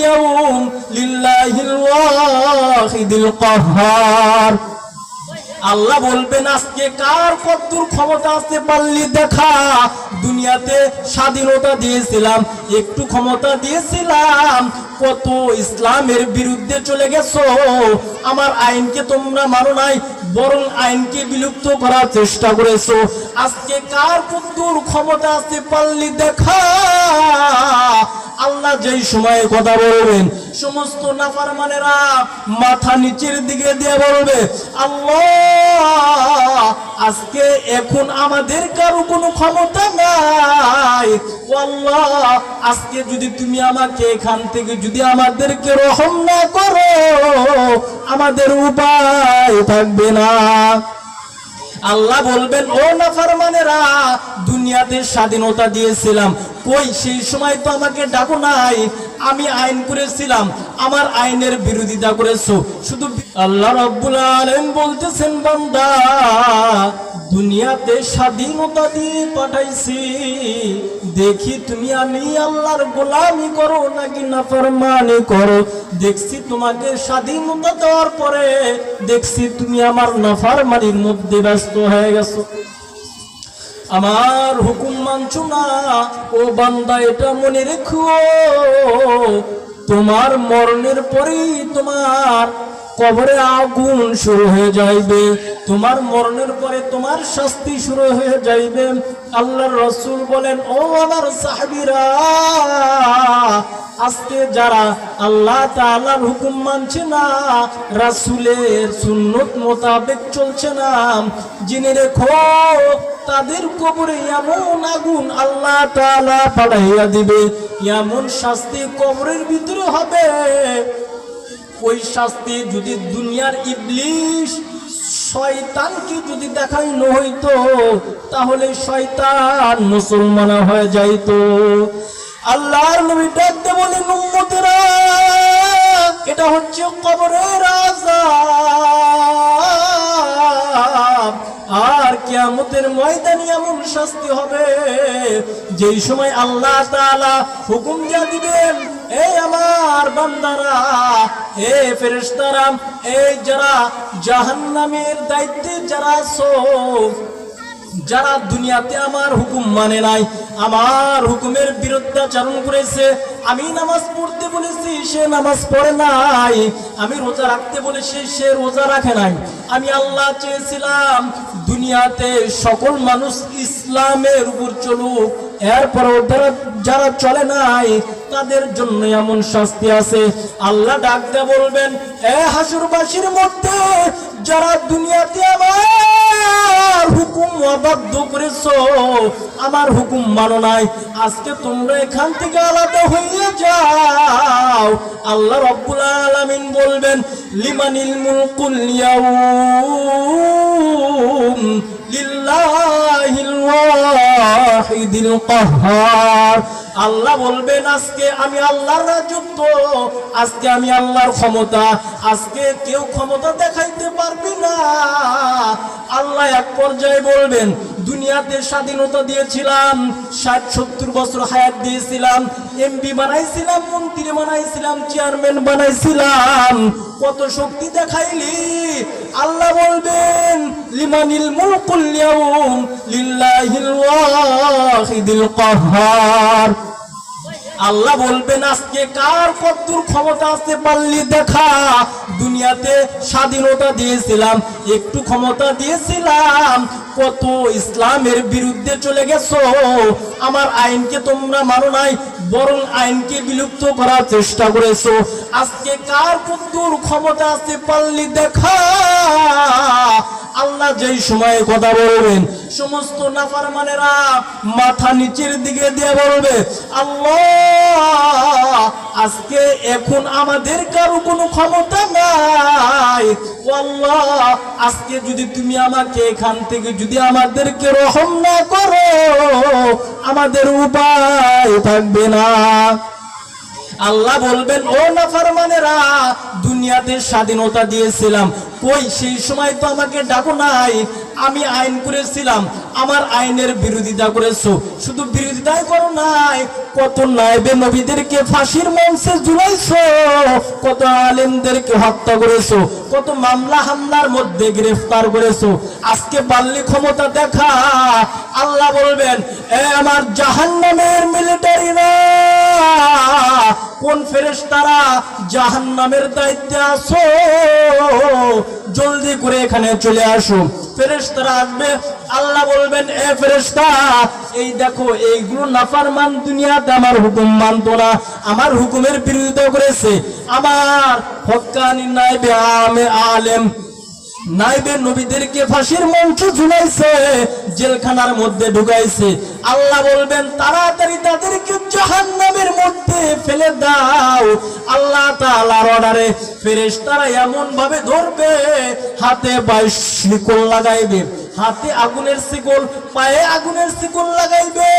اليوم لله الواحد القهار আল্লাহ বলবেন আজকে কার কতদূর ক্ষমতা আছে পারলি দেখা। দুনিয়াতে স্বাধীনতা দিয়েছিলাম, একটু ক্ষমতা দিয়েছিলাম, কত ইসলামের বিরুদ্ধে চলে গেছো। আমার আইনকে তোমরা মানো নাই, বরং আইনকে বিলুপ্ত করার চেষ্টা করেছো। আজকে কার কতদূর ক্ষমতা আছে পারলি দেখা। আল্লাহ যেই সময়ে কথা বলবেন সমস্ত নাফরমানেরা মাথা নিচের দিকে দিয়ে বলবে আল্লাহ আজকে এখন আমাদের কারো কোনো ক্ষমতা নাই। ও আল্লাহ আজকে যদি তুমি আমাকে এখান থেকে যদি আমাদেরকে রহম না করো আমাদের উপায় থাকবে না। আল্লাহ বলবেন ও নাফরমানেরা দুনিয়াতে স্বাধীনতা দিয়েছিলাম, কই সেই সময় তো আমাকে ডাকো নাই। আমি আইন করেছিলাম, আমার আইনের বিরোধিতা করেছো। শুধু আল্লাহ রাব্বুল আলামিন বলতেছেন বান্দা দুনিয়াতে স্বাধীনতা দিয়ে পাঠাইছি, দেখি তুমি আমি আল্লাহর গোলামি করো নাকি নাফরমানি করো। দেখছি তোমাকে স্বাধীনতা দেওয়ার পরে দেখছি তুমি আমার নাফরমানির মধ্যে ব্যস্ত হয়ে গেছো, আমার হুকুম মানছো না। ও বান্দা এটা মনে রেখো তোমার মরণের পরেই তোমার কবরে আগুন শুরু হয়ে যাইবে, তোমার মরণের পরে তোমার শাস্তি শুরু হয়ে যাইবে। আল্লাহর রাসূল বলেন ও আমার সাহাবীরা আজকে যারা আল্লাহ তাআলার হুকুম মানছে না, রাসূলের সুন্নত মোতাবেক চলছে না, জেনে রেখো তাদের কবরে এমন আগুন আল্লাহ তাআলা পাঠাইয়া দিবে, এমন শাস্তি কবরের ভিতরে হবে। ওই শাস্তি যদি দুনিয়ার ইবলিশ শয়তানকে যদি দেখাইনো হইতো তাহলে শয়তান মুসলমান হয়ে যাইতো। আল্লাহর নবী ডাকতে বলেন উম্মতেরা এটা হচ্ছে কবরের আযাব, আর কিয়ামতের ময়দানে এমন শাস্তি হবে যেই সময় আল্লাহ তাআলা হুকুম দিয়ে দিবেন এই আমার বান্দারা, এ ফেরেশতারা, এই যারা জাহান্নামের দায়িত্বে যারা আছো, যারা দুনিয়াতে আমার হুকুম মানে নাই, আমার হুকুমের বিরুদ্ধাচরণ করেছে, আমি নামাজ পড়তে বলেছি সে নামাজ পড়ে নাই, আমি রোজা রাখতে বলেছি সে রোজা রাখে নাই। আমি আল্লাহ চেয়েছিলাম দুনিয়াতে সকল মানুষ ইসলামের উপর চলুক, এরপরও যারা চলে নাই তাদের জন্য এমন শাস্তি আছে। আল্লাহ ডাক দিয়ে বলবেন এ হাসুরবাসীর মধ্যে যারা দুনিয়াতে আমার হুকুম অবাধ্য করেছো, আমার হুকুম মানো নাই, আজকে তোমরা এখান থেকে আলাদা হয়ে যাও। আল্লাহ রাব্বুল আলামিন বলবেন লিমানিল মুলকুল ইয়াউম লিল্লাহিল ওয়াহিদিল কাহ্হার। আল্লাহ বলবেন আজকে আমি আল্লাহর রাজত্ব, আজকে আমি আল্লাহর ক্ষমতা, আজকে কেউ ক্ষমতা দেখাইতে পারবে না। আল্লাহ এক পর্যায়ে বলবেন দুনিয়াতে স্বাধীনতা দিয়েছিলাম, ৬০-৭০ বছর হায়াত দিয়েছিলাম, এমপি বানাইছিলাম, মন্ত্রী বানাইছিলাম, চেয়ারম্যান বানাইছিলাম, কত শক্তি দেখাইলি। আল্লাহ বলবেন লিমানিল মুলকুল ইয়াউম লিল্লাহিল ওয়াহিদিল কাহ্হার। আল্লাহ বলবেন আজকে কার কতদূর ক্ষমতা আছে পারলি দেখা। দুনিয়াতে স্বাধীনতা দিয়েছিলাম, একটু ক্ষমতা দিয়েছিলাম, কত ইসলামের বিরুদ্ধে চলে গেছো। আমার আইনকে তোমরা মানো নাই, বরং আইনকে বিলুপ্ত করার চেষ্টা করেছো। আজকে কার কতদূর ক্ষমতা আছে পারলি দেখা। আল্লাহ যেই সময়ে কথা বলবেন সমস্ত নাফরমানেরা মাথা নিচের দিকে দিয়ে বলবে আল্লাহ আজকে এখন আমাদের কারো কোনো ক্ষমতা নাই। ও আল্লাহ আজকে যদি তুমি আমাকে এখান থেকে যদি আমাদেরকে রহম না করো আমাদের উপায় থাকবে না। আল্লাহ বলবেন, ও নাফরমানেরা, দুনিয়াতে স্বাধীনতা দিয়েছিলাম, কই সেই সময় তো আমাকে ডাকো নাই। আমি আইন করেছিলাম, আমার আইনের বিরোধিতা করেছো। শুধু বিরোধিতাই করো নাই, কত নায়েবে নবীদেরকে ফাঁসির মঞ্চে ঝুলাইছো, কত আলেমদেরকে হত্যা করেছো, কত মামলা হামলার মধ্যে গ্রেফতার করেছো। আজকে পারলে ক্ষমতা দেখা। আল্লাহ বলবেন, এ আমার জাহান্নামের মিলিটারিরা, কোন ফেরেশতারা জাহান্নামের দায়িত্বে আছো, জলদি করে এখানে চলে আসো। ফেরেশতারা আসবে, আল্লাহ বলবেন, এ ফেরেশতা, এই দেখো এইগুলো নাফরমান, দুনিয়াতে আমার হুকুম মানতো না, আমার হুকুমের বিরোধিতা করেছে, আমার হক্কানি নাইবে আলেম নাইবে নবীদেরকে ফাঁসির মঞ্চে ঝুলাইছে, জেলখানার মধ্যে ঢুকাইছে। আল্লাহ বলবেন, তাড়াতাড়ি তাদেরকে জাহান্নামের মধ্যে ফেলে দাও। আল্লাহ তাআলার অর্ডারে ফেরেশতারা এমন ভাবে ধরবে, হাতে 22 শিকল লাগাইবে, হাতে আগুনের শিকল, পায়ে আগুনের শিকল লাগাইবে,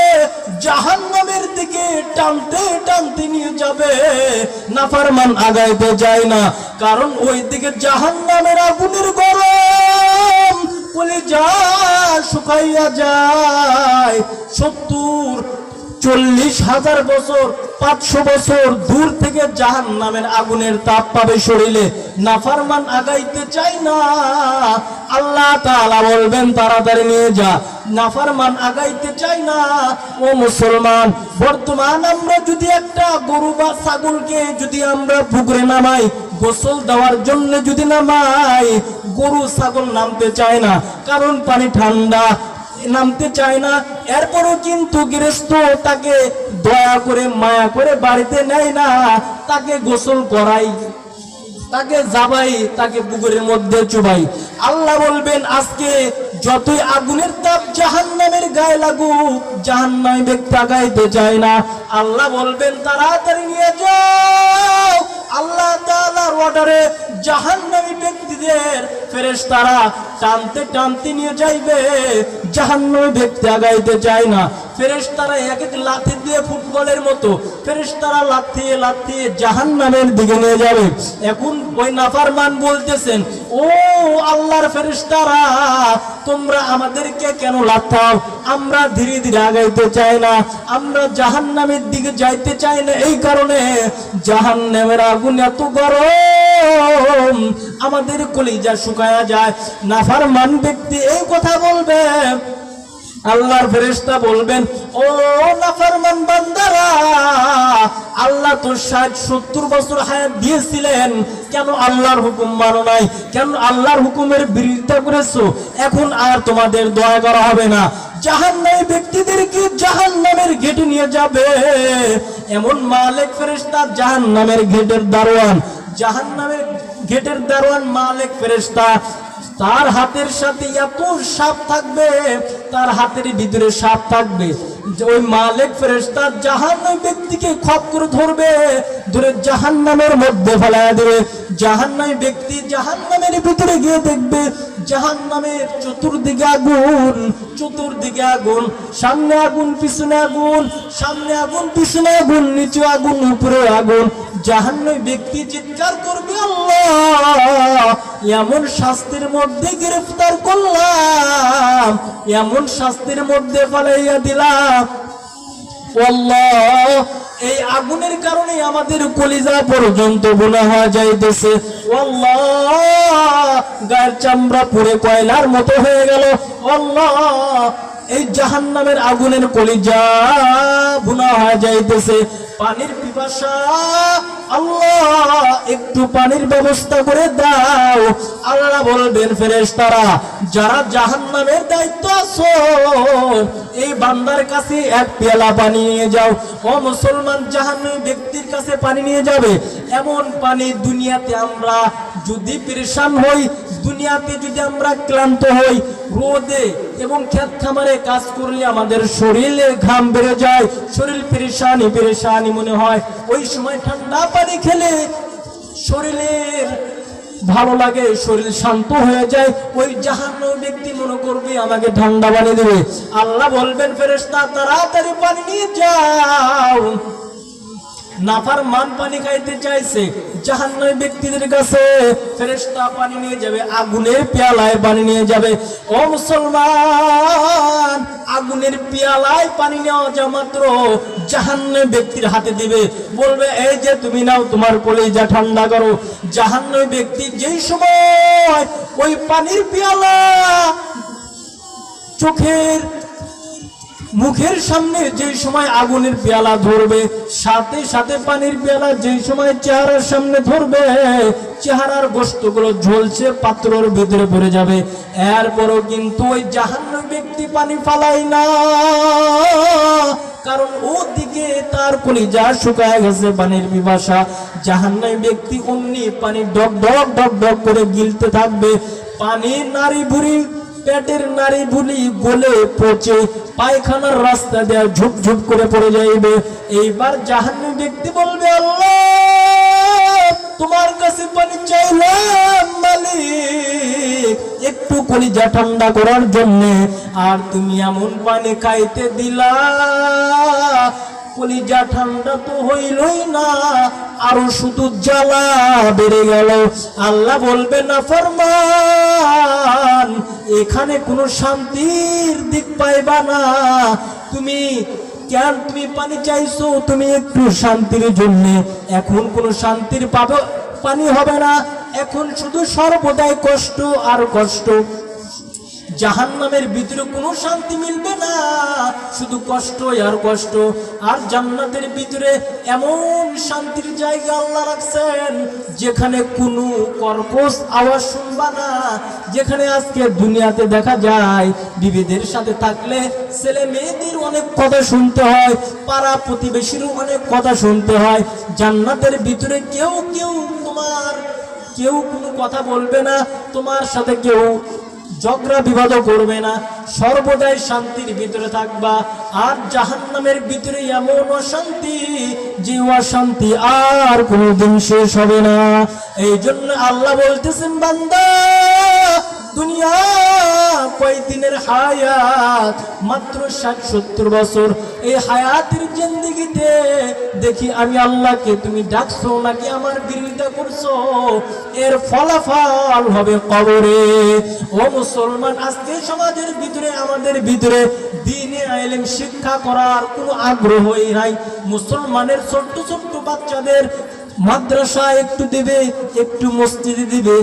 জাহান্নামের দিকে টানতে টানতে নিয়ে যাবে। নাফরমান আগাইতে যায় না, কারণ ওই দিকে জাহান্নামের আগুনের গরম কলিজা শুকাইয়া যায়। 40,000 বছর, 500 বছর দূর থেকে জাহান্নামের আগুনের তাপ পাবে শরীরে। নাফরমান আগাইতে চায় না, আল্লাহ তাআলা বলবেন, তাড়াতাড়ি নিয়ে যা। নাফরমান আগাইতে চায় না। ও মুসলমান, বর্তমান আমরা যদি একটা গরু বা ছাগলকে যদি আমরা পুকুরে নামাই, গোসল দেওয়ার জন্য যদি নামাই, গরু ছাগল নামতে চায় না, কারণ পানি ঠান্ডা, নামতে চায় না। এরপরও কিন্তু গৃহস্থ তাকে দয়া করে মায়া করে বাড়িতে নেয় না, তাকে গোসল করাই, তাকে যাবাই, তাকে পুকুরের মধ্যে চুবাই। আল্লাহ বলবেন, আজকে যতই আগুনের তাপ জাহান্নামের গায়ে লাগুক, জাহান্নামী ব্যক্তি আগাইতে চায় না। আল্লাহ বলবেন, তাড়াতাড়ি নিয়ে যাও। আল্লাহ তাআলার অর্ডারে জাহান্নামী ব্যক্তিদের ফেরেশতারা টানতে টানতে নিয়ে যাইবে, জাহান্নামী ব্যক্তি আগাইতে চায় না। ফেরেশতারা এক এক লাথি দিয়ে, ফুটবলের মতো ফেরেশতারা লাথিয়ে লাথিয়ে জাহান্নামের দিকে নিয়ে যাবে। এখন ওই নাফরমান বলতেছেন, ও আল্লাহর ফেরেশতারা, তোমরা আমাদেরকে কেন লাথাও? আমরা ধীরে ধীরে আগাইতে চাই না, আমরা জাহান্নামের দিকে যাইতে চাই না, এই কারণে জাহান্নামের আগুন এত গরম, আমাদের কলিজা শুকায়া যায়। নাফরমান ব্যক্তি এই কথা বলবে, আল্লাহর ফেরেশতা বলবেন, ও নাফরমান বান্দারা, আল্লাহ তো 60-70 বছর হায়াত দিয়েছিলেন, কেন আল্লাহর হুকুম মানো নাই? কেন আল্লাহর হুকুমের বিরোধিতা করেছো? এখন আর তোমাদের দয়া করা হবে না। জাহান্নামী ব্যক্তিদেরকে জাহান্নামের গেটে নিয়ে যাবে। এমন মালিক ফেরেশতা, জাহান্নামের গেটের দারোয়ান, জাহান্নামের গেটের দারোয়ান মালিক ফেরেশতা, তার হাতের সাথে এত সাপ থাকবে, তার হাতের ভিতরে সাপ থাকবে। ওই মালিক ফেরেশতা জাহান্নামী ব্যক্তিকে খপ করে ধরবে, ধরে জাহান্নামের মধ্যে ফেলায়া দেবে। জাহান্নামী ব্যক্তি জাহান্নামের ভিতরে গিয়ে দেখবে, জাহান্নামের চতুর্দিকে আগুন, চতুর্দিকে আগুন, সামনে আগুন, পিছনে আগুন, সামনে আগুন, পিছনে আগুন, নিচে আগুন, উপরে আগুন। জাহান্নামী ব্যক্তি চিৎকার করবে, আল্লাহ, এমন শাস্তির মধ্যে গ্রেফতার করলাম, এমন শাস্তির মধ্যে ফেলাইয়া দিলাম, আল্লাহ, এই আগুনের কারণে আমাদের কলিজা পর্যন্ত গুনাহ হয়ে যাইতেছে, আল্লাহ, গায়ের চামড়া পুড়ে কয়লার মতো হয়ে গেল, আল্লাহ, এই জাহান্নামের আগুনের কলিজা গুনাহ হয়ে যাইতেছে। পানির পিপাসা, আল্লাহ, একটু পানির ব্যবস্থা করে দাও। আল্লাহ বলবেন, ফেরেশতারা, যারা জাহান্নামের দায়িত্ব আছো, এই বান্দার কাছে এক পেয়ালা পানি নিয়ে যাও। ও মুসলমান, জাহান্নামী ব্যক্তির কাছে পানি নিয়ে যাবে। এমন পানি দুনিয়াতে আমরা যদি পেরেশান হই, দুনিয়াতে যদি আমরা ক্লান্ত হই, রোদে এবং ক্ষেত খামারে কাজ করলে আমাদের শরীরে ঘাম বেড়ে যায়, শরীর পেরেশানি পেরেশানি মনে হয়, ওই সময় ঠান্ডা পানি খেলে শরীরের ভালো লাগে, শরীর শান্ত হয়ে যায়। ওই জাহান্নামী ব্যক্তি মনে করবে আমাকে ঠান্ডা পানি দেবে। আল্লাহ বলবেন, ফেরেশতা, তাড়াতাড়ি পানি নিয়ে যাও। নাফরমান পানি খাইতে চাইছে, জাহান্নামী ব্যক্তিদের কাছে ফেরেশতা পানি নিয়ে যাবে, আগুনের পেয়ালায় পানি নিয়ে যাবে। ও মুসলমান, আগুনের পেয়ালায় পানি নেওয়া যা মাত্র জাহান্নামী ব্যক্তির হাতে দিবে, বলবে এই যে তুমি নাও, তোমার কলিজা ঠান্ডা করো। জাহান্নামী ব্যক্তি যেই সময় ওই পানির পেয়ালা চোখের মুখের সামনে যেই সময় আগুনের পেয়ালা ধরবে, সাথে সাথে পানির পেয়ালা যেই সময় চেহারার সামনে ধরবে, চেহারার গোশতগুলো ঝলসে পাত্রর ভিতরে পড়ে যাবে। এরপরও কিন্তু ওই জাহান্নামী ব্যক্তি পানি ফালায় না, কারণ ওদিকে তার কলিজা শুকায় গেছে পানির পিপাসা। জাহান্নামী ব্যক্তি অমনি পানি ডক ডক ডক ডক করে গিলতে থাকবে। পানির নারী ভুড়ি, পেটের নারী ভুলি গলে পচে পায়খানার রাস্তা দেয়া ঝুপ ঝুপ করে পড়ে যাইবে। এইবার জাহান্নামী ব্যক্তি বলবে, আল্লাহ তোমার কাছে পানি চাইলাম মালিক, একটু কলিজা ঠান্ডা করার জন্য, আর তুমি এমন পানি খাইতে দিলা, কলিজা ঠান্ডা তো হইলই না, আরো শুধু জ্বালা বেড়ে গেল। আল্লাহ বলবে, নাফরমান, এখানে কোনো শান্তির দিক পাইবা না। তুমি কেন তুমি পানি চাইছো? তুমি একটু শান্তির জন্য, এখন কোনো শান্তির পানি হবে না, এখন শুধু সর্বদাই কষ্ট আর কষ্ট। জাহান্নামের ভিতরে কোনো শান্তি মিলবে না, শুধু কষ্ট আর কষ্ট। আর জান্নাতের ভিতরে এমন শান্তির জায়গা আল্লাহ রাখছেন, যেখানে কোনো কর্কশ আওয়াজ শুনবা না। যেখানে আজকে দুনিয়াতে দেখা যায় বিবিদের সাথে থাকলে ছেলে মেয়েদের অনেক কথা শুনতে হয়, পাড়া প্রতিবেশীরও অনেক কথা শুনতে হয়। জান্নাতের ভিতরে কেউ কোনো কথা বলবে না, তোমার সাথে কেউ ঝগড়া বিবাদ করবে না, সর্বদাই শান্তির ভিতরে থাকবা। আর জাহান্নামের ভিতরে এমন অশান্তি, যে অশান্তি আর কোনদিন শেষ হবে না। এই জন্য আল্লাহ বলতেছেন, বান্দা দুনিয়া কয়দিনের হায়াত, মাত্র 60-70 বছর। এই হায়াতের জিন্দেগিতে দেখি আমি আল্লাহকে তুমি ডাকছো নাকি আমার বিরোধিতা করছো, এর ফলাফল হবে কবরে। ও মুসলমান, আজকে সমাজের ভিতরে আমাদের ভিতরে দ্বীনে ইলম শিক্ষা করার কোনো আগ্রহই নাই। মুসলমানের ছোট্ট ছোট্ট বাচ্চাদের মাদ্রাসা একটু দেবে, একটু মসজিদে দিবে,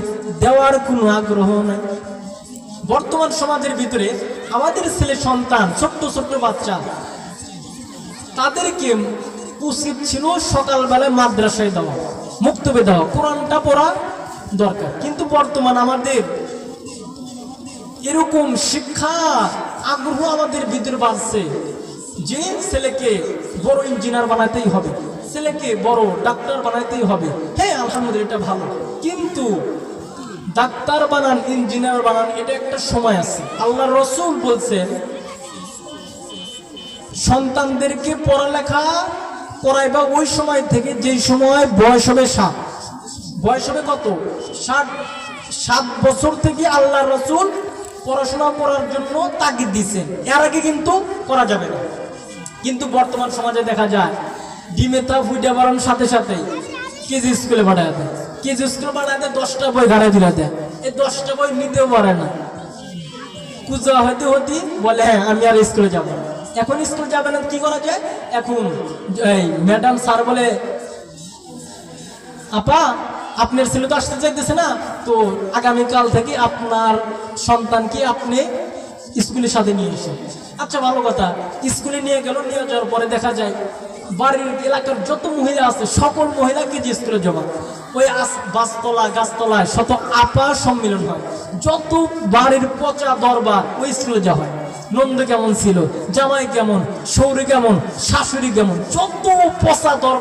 দেওয়ার কোনো আগ্রহ নাই। বর্তমান সমাজের ভিতরে আমাদের ছেলে সন্তান, ছোট্ট ছোট্ট বাচ্চা, তাদেরকে উচিত ছিল সকালবেলায় মাদ্রাসায় দেওয়া, মুক্তবে দেওয়া, কোরআনটা পড়া দরকার। কিন্তু বর্তমান আমাদের এরকম শিক্ষা আগ্রহ আমাদের ভিতরে বাড়ছে যে ছেলেকে বড় ইঞ্জিনিয়ার বানাতেই হবে, ছেলেকে বড় ডাক্তার বানাতেই হবে। হ্যাঁ, আলহামদুলিল্লাহ, এটা ভালো, কিন্তু ডাক্তার বানান, ইঞ্জিনিয়ার বানান, এটা একটা সময় আছে। আল্লাহর রাসূল বলছেন, সন্তানদেরকে পড়ালেখা করাইবা ওই সময় থেকে যেই সময় বয়স হবে 7। বয়স হবে কত? 7 বছর থেকে আল্লাহর রাসূল পড়াশোনা করার জন্য তাগিদ দিয়েছেন। এর আগে কিন্তু করা যাবে না। কিন্তু বর্তমান সমাজে দেখা যায় ডিমেতা ফুইটা বাড়ানোর সাথে সাথেই কেজি স্কুলে পাঠায় দেয়, কেজি স্কুলে পাঠায় দেয়, 10টা বই ঘাড়ায় দিলা দেয়। এই 10টা বই নিতেও পারে না, কুজা হতে হতে বলে হ্যাঁ আমি আর স্কুলে যাব না। এখন স্কুল যাবে না, কি করা যায়? এখন এই ম্যাডাম স্যার বলে, আপা আপনার ছেলে তো আসতে চাইতেছে না, তো আগামীকাল থেকে আপনার সন্তানকে আপনি স্কুলের সাথে নিয়ে এসে। আচ্ছা, ভালো কথা, স্কুলে নিয়ে গেল। নিয়ে যাওয়ার পরে দেখা যায় বাড়ির এলাকার যত মহিলা আছে সকল মহিলাকে যে স্কুলে জমা, ওই বাসতলা গাছতলায় শত আপা সম্মিলন হয়। যত বাড়ির পচা দরবার ওই স্কুলে যাওয়া হয়। নন্দ কেমন ছিল, জামাই কেমন, সৌরি কেমন, শাশুড়ি কেমন, যত পচা দরবার